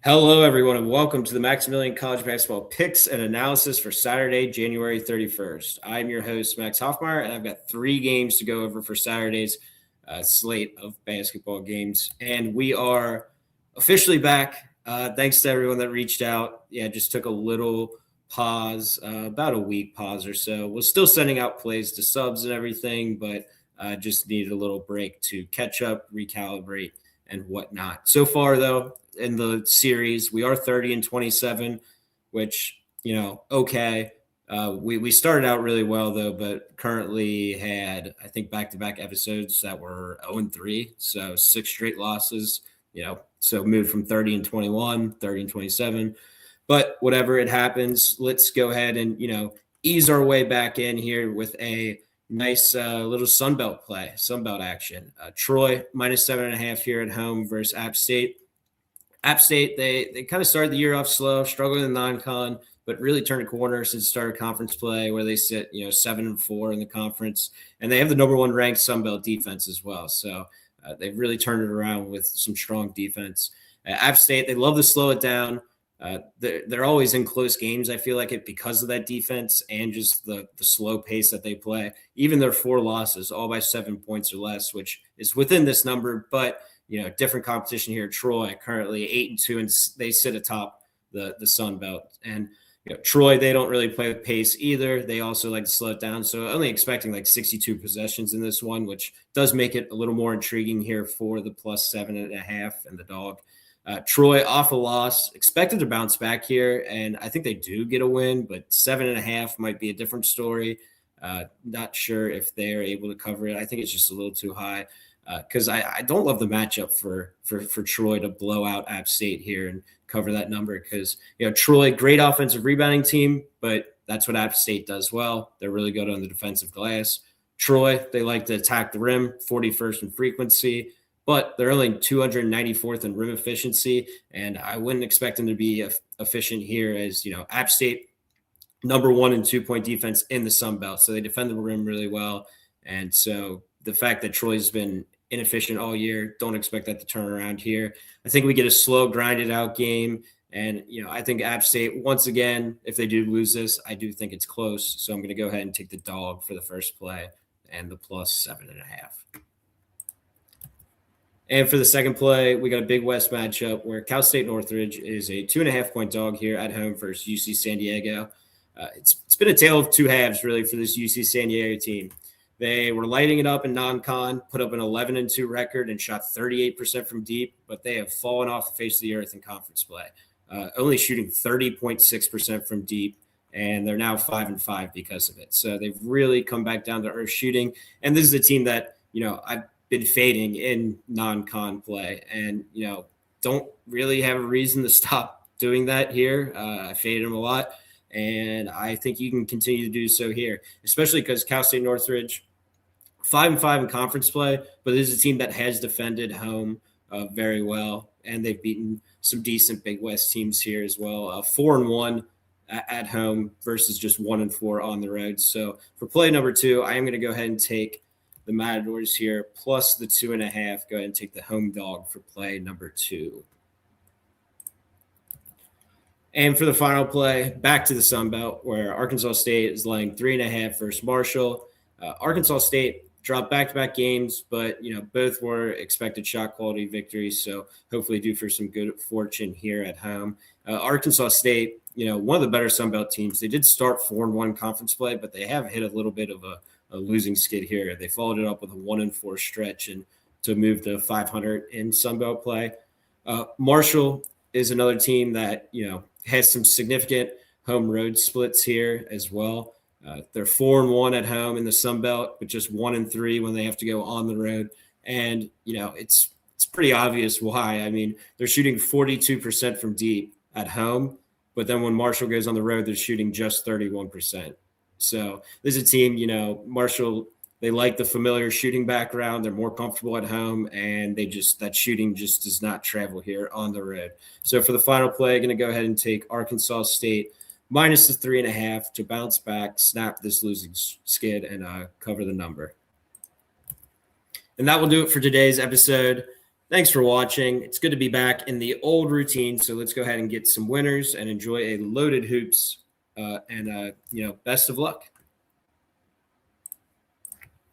Hello, everyone, and welcome to the Maximilian College Basketball Picks and Analysis for Saturday, January 31st. I'm your host, Max Hofmeyer, and I've got 3 games to go over for Saturday's slate of basketball games. And we are officially back. Thanks to everyone that reached out. Yeah, just took a little pause, about a week pause or so. We're still sending out plays to subs and everything, but just needed a little break to catch up, recalibrate, and whatnot. So far, though, in the series, we are 30-27, which, okay. We started out really well, though, but currently had, I think, back-to-back episodes that were 0-3, so 6 straight losses, so moved from 30-21, 30-27. But whatever, it happens. Let's go ahead and, ease our way back in here with a nice little Sunbelt play, Sunbelt action. Troy minus 7.5 here at home versus App State. App State, they kind of started the year off slow, struggling in non-con, but really turned a corner since started conference play, where they sit 7-4 in the conference, and they have the number 1 ranked Sunbelt defense as well. So they've really turned it around with some strong defense. App State, they love to slow it down. They're always in close games, I feel like it, because of that defense and just the slow pace that they play. Even their 4 losses, all by 7 points or less, which is within this number, but different competition here. Troy currently 8-2, and they sit atop the Sun Belt. And Troy, they don't really play with pace either. They also like to slow it down. So only expecting like 62 possessions in this one, which does make it a little more intriguing here for the plus 7.5 and the dog. Troy off a loss, expected to bounce back here, and I think they do get a win, but 7.5 might be a different story. Not sure if they're able to cover it. I think it's just a little too high because I don't love the matchup for Troy to blow out App State here and cover that number because, Troy, great offensive rebounding team, but that's what App State does well. They're really good on the defensive glass. Troy, they like to attack the rim, 41st in frequency, but they're only 294th in rim efficiency, and I wouldn't expect them to be efficient here as, App State, number 1 in 2-point defense in the Sun Belt, so they defend the rim really well. And so the fact that Troy's been inefficient all year, don't expect that to turn around here. I think we get a slow, grinded out game, and, I think App State, once again, if they do lose this, I do think it's close, so I'm going to go ahead and take the dog for the first play and the plus 7.5. And for the second play, we got a Big West matchup where Cal State Northridge is a 2.5-point dog here at home versus UC San Diego. It's been a tale of 2 halves, really, for this UC San Diego team. They were lighting it up in non-con, put up an 11-2 record, and shot 38% from deep, but they have fallen off the face of the earth in conference play, only shooting 30.6% from deep, and they're now 5-5 because of it. So they've really come back down to earth shooting, and this is a team that, I've been fading in non-con play and, don't really have a reason to stop doing that here. I faded them a lot, and I think you can continue to do so here, especially because Cal State Northridge, 5-5 in conference play, but this is a team that has defended home very well, and they've beaten some decent Big West teams here as well. 4-1 at home versus just 1-4 on the road. So for play number 2, I am going to go ahead and take the Matadors here, plus the 2.5. Go ahead and take the home dog for play number 2. And for the final play, back to the Sun Belt, where Arkansas State is laying 3.5 versus Marshall. Arkansas State dropped back-to-back games, but, both were expected shot quality victories, so hopefully due for some good fortune here at home. Arkansas State, one of the better Sun Belt teams. They did start 4-1 conference play, but they have hit a little bit of a losing skid here. They followed it up with a 1-4 stretch and to move to 500 in Sun Belt play. Marshall is another team that, has some significant home road splits here as well. They're 4-1 at home in the Sun Belt, but just 1-3 when they have to go on the road. And, it's pretty obvious why. I mean, they're shooting 42% from deep at home, but then when Marshall goes on the road, they're shooting just 31%. So this is a team, Marshall, they like the familiar shooting background. They're more comfortable at home, and that shooting just does not travel here on the road. So for the final play, I'm going to go ahead and take Arkansas State minus the 3.5 to bounce back, snap this losing skid, and cover the number. And that will do it for today's episode. Thanks for watching. It's good to be back in the old routine. So let's go ahead and get some winners and enjoy a loaded hoops. Best of luck.